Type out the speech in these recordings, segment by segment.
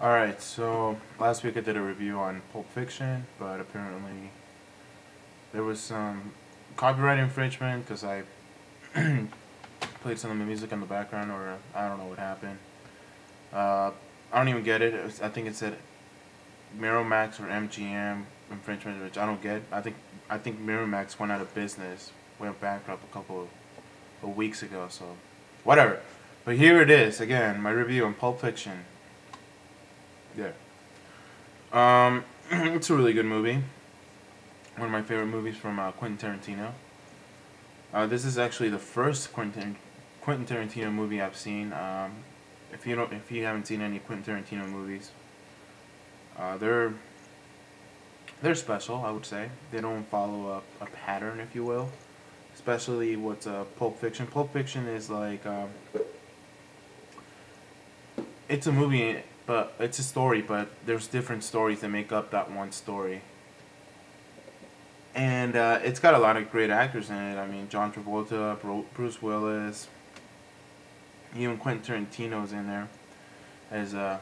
Alright, so last week I did a review on Pulp Fiction, but apparently there was some copyright infringement because I played some of the music in the background, or I don't know what happened. I don't even get it. I think it said Miramax or MGM infringement, which I don't get. I think Miramax went out of business, went bankrupt a couple of weeks ago, so whatever. But here it is again, my review on Pulp Fiction. Yeah. It's a really good movie. One of my favorite movies from Quentin Tarantino. This is actually the first Quentin Tarantino movie I've seen. If you haven't seen any Quentin Tarantino movies, they're special, I would say. They don't follow a pattern, if you will. Especially what's Pulp Fiction. Pulp Fiction is like it's a movie, but it's a story, but there's different stories that make up that one story. And it's got a lot of great actors in it. I mean, John Travolta, Bruce Willis, even Quentin Tarantino's in there as a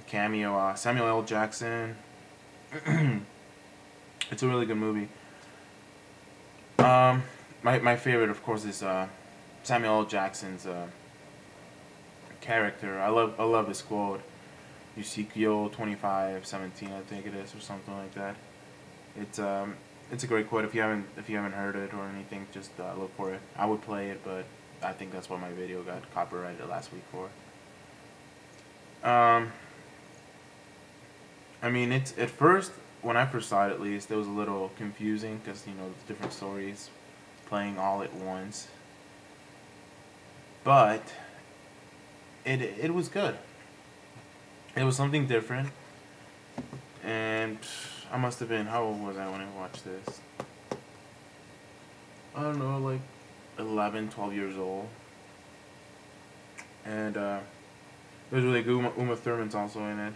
cameo. Samuel L. Jackson. It's a really good movie. My favorite, of course, is Samuel L. Jackson's character. I love his quote. Ezekiel 25:17, I think it is, or something like that. It's a great quote. If you haven't heard it or anything, just look for it. I would play it, but I think that's what my video got copyrighted last week for. I mean, it's at first, when I first saw it, at least, it was a little confusing because the different stories playing all at once. But it was good. It was something different, and I must have been, how old was I when I watched this? I don't know, like 11, 12 years old. And it was really good. Uma Thurman's also in it.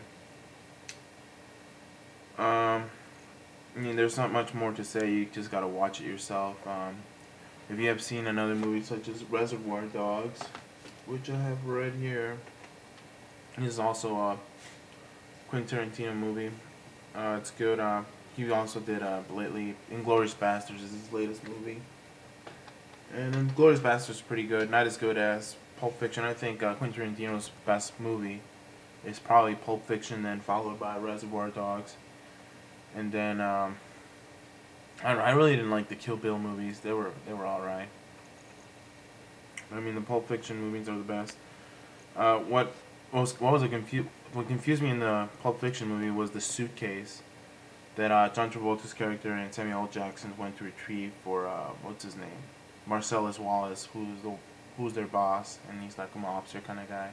I mean, there's not much more to say. You just gotta watch it yourself. If you have seen another movie such as Reservoir Dogs, which I have read here, this is also a Quentin Tarantino movie. It's good. He also did lately Inglourious Basterds is his latest movie, and Inglourious Basterds is pretty good. Not as good as Pulp Fiction. I think Quentin Tarantino's best movie is probably Pulp Fiction, then followed by Reservoir Dogs, and then I don't know. I really didn't like the Kill Bill movies. They were alright. I mean, the Pulp Fiction movies are the best. What confused me in the Pulp Fiction movie was the suitcase that John Travolta's character and Samuel L. Jackson went to retrieve for what's his name, Marcellus Wallace, who's their boss, and he's like a mobster kind of guy.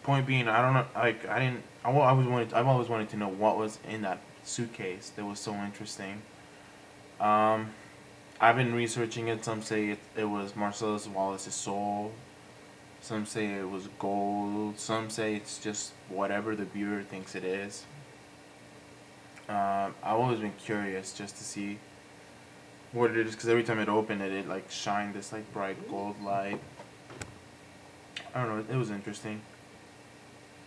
Point being, I don't know, like I've always wanted to know what was in that suitcase. That was so interesting. I've been researching it. Some say it was Marcellus Wallace's soul. Some say it was gold. Some say it's just whatever the viewer thinks it is. I've always been curious just to see what it is, because every time it opened it like shined this like bright gold light. I don't know. It was interesting.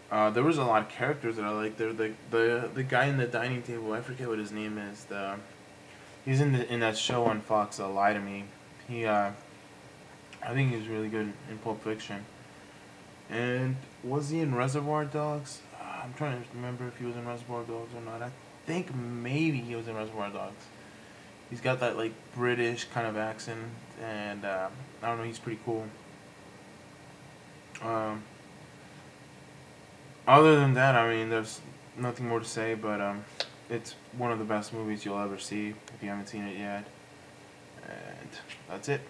There was a lot of characters that I liked. There, the guy in the dining table. I forget what his name is. He's in that show on Fox. Lie to Me. I think he was really good in Pulp Fiction. And was he in Reservoir Dogs? I'm trying to remember if he was in Reservoir Dogs or not. I think maybe he was in Reservoir Dogs. He's got that like British kind of accent, and I don't know. He's pretty cool. Other than that, I mean, there's nothing more to say. But it's one of the best movies you'll ever see if you haven't seen it yet. And that's it.